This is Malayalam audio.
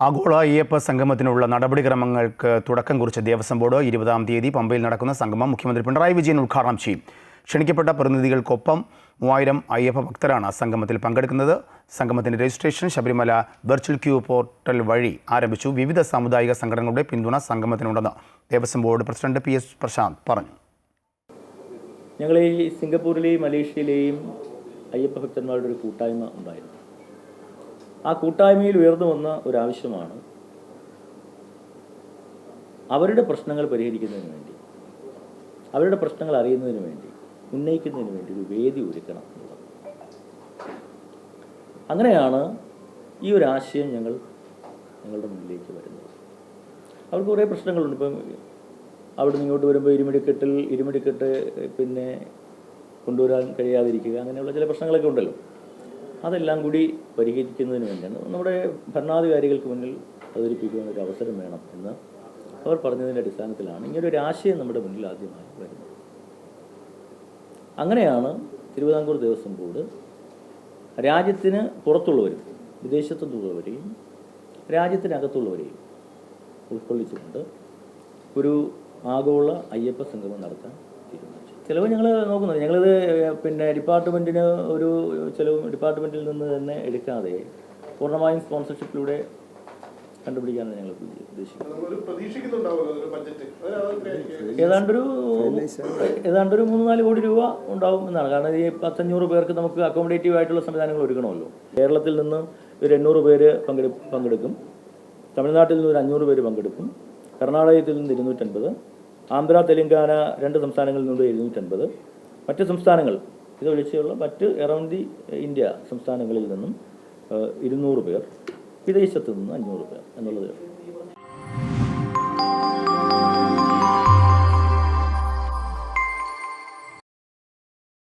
ആഗോള അയ്യപ്പ സംഗമത്തിനുള്ള നടപടിക്രമങ്ങൾക്ക് തുടക്കം കുറിച്ച ദേവസ്വം ബോർഡ് 20-ാം തീയതി പമ്പയിൽ നടക്കുന്ന സംഗമം മുഖ്യമന്ത്രി പിണറായി വിജയൻ ഉദ്ഘാടനം ചെയ്യും. ക്ഷണിക്കപ്പെട്ട പ്രതിനിധികൾക്കൊപ്പം 3000 അയ്യപ്പ ഭക്തരാണ് സംഗമത്തിൽ പങ്കെടുക്കുന്നത്. സംഗമത്തിന്റെ registration Sabarimala virtual queue portal വഴി ആരംഭിച്ചു. വിവിധ സാമുദായിക സംഘടനകളുടെ പിന്തുണ സംഗമത്തിനുണ്ടെന്ന് Devaswom board president PS Prasanth പറഞ്ഞു. ഞങ്ങൾ ഈ സിംഗപ്പൂരിലെയും മലേഷ്യയിലെയും അയ്യപ്പ ഭക്തന്മാരുടെ ഒരു കൂട്ടായ്മ ഉണ്ടായിരുന്നു. ആ കൂട്ടായ്മയിൽ ഉയർന്നു വന്ന ഒരാവശ്യമാണ് അവരുടെ പ്രശ്നങ്ങൾ പരിഹരിക്കുന്നതിന് വേണ്ടി, അവരുടെ പ്രശ്നങ്ങൾ അറിയുന്നതിന് വേണ്ടി, ഉന്നയിക്കുന്നതിന് വേണ്ടി ഒരു വേദി ഒരുക്കണം എന്നുള്ളത്. അങ്ങനെയാണ് ഈ ഒരു ആശയം ഞങ്ങളുടെ മുന്നിലേക്ക് വരുന്നത്. അവർക്ക് കുറേ പ്രശ്നങ്ങളുണ്ട്. ഇപ്പം അവിടെ നിന്ന് ഇങ്ങോട്ട് വരുമ്പോൾ ഇരുമിടിക്കെട്ട് പിന്നെ കൊണ്ടുവരാൻ കഴിയാതിരിക്കുക, അങ്ങനെയുള്ള ചില പ്രശ്നങ്ങളൊക്കെ ഉണ്ടല്ലോ. അതെല്ലാം കൂടി പരിഹരിക്കുന്നതിന് വേണ്ടിയാണ് നമ്മുടെ ഭരണാധികാരികൾക്ക് മുന്നിൽ അവതരിപ്പിക്കുവാൻ ഒരു അവസരം വേണം എന്ന് അവർ പറഞ്ഞതിൻ്റെ അടിസ്ഥാനത്തിലാണ് ഇങ്ങനൊരു ആശയം നമ്മുടെ മുന്നിൽ ആദ്യമായി വരുന്നത്. അങ്ങനെയാണ് തിരുവിതാംകൂർ ദേവസ്വം ബോർഡ് രാജ്യത്തിന് പുറത്തുള്ളവരും വിദേശത്തു നിന്നുള്ളവരെയും രാജ്യത്തിനകത്തുള്ളവരെയും ഉൾക്കൊള്ളിച്ചുകൊണ്ട് ഒരു ആഗോള അയ്യപ്പ സംഗമം നടത്താൻ തീരുമാനിച്ചു. ചിലവ് ഞങ്ങൾ നോക്കുന്നുണ്ട്. ഞങ്ങളിത് പിന്നെ ഡിപ്പാർട്ട്മെൻറ്റിന് ഒരു ചിലവ് ഡിപ്പാർട്ട്മെൻറ്റിൽ നിന്ന് തന്നെ എടുക്കാതെ പൂർണ്ണമായും സ്പോൺസർഷിപ്പിലൂടെ കണ്ടുപിടിക്കാനാണ് ഞങ്ങൾ ഉദ്ദേശിക്കുന്നത്. ഏതാണ്ടൊരു 3-4 കോടി രൂപ ഉണ്ടാവും എന്നാണ്. കാരണം ഈ 500 പേർക്ക് നമുക്ക് അക്കോമഡേറ്റീവ് ആയിട്ടുള്ള സംവിധാനങ്ങൾ ഒരുക്കണമല്ലോ. കേരളത്തിൽ നിന്ന് ഒരു 800 പേര് പങ്കെടുക്കും. തമിഴ്നാട്ടിൽ നിന്ന് ഒരു 500 പേര് പങ്കെടുക്കും. കർണാടകത്തിൽ നിന്ന് 250, ആന്ധ്ര തെലങ്കാന 2 സംസ്ഥാനങ്ങളിൽ നിന്ന് 750, മറ്റ് സംസ്ഥാനങ്ങൾ ഇതൊഴിച്ചുള്ള മറ്റ് അറൗണ്ട് ദി ഇന്ത്യ സംസ്ഥാനങ്ങളിൽ നിന്നും 200 പേർ, വിദേശത്ത് നിന്ന് 500 പേർ എന്നുള്ളത്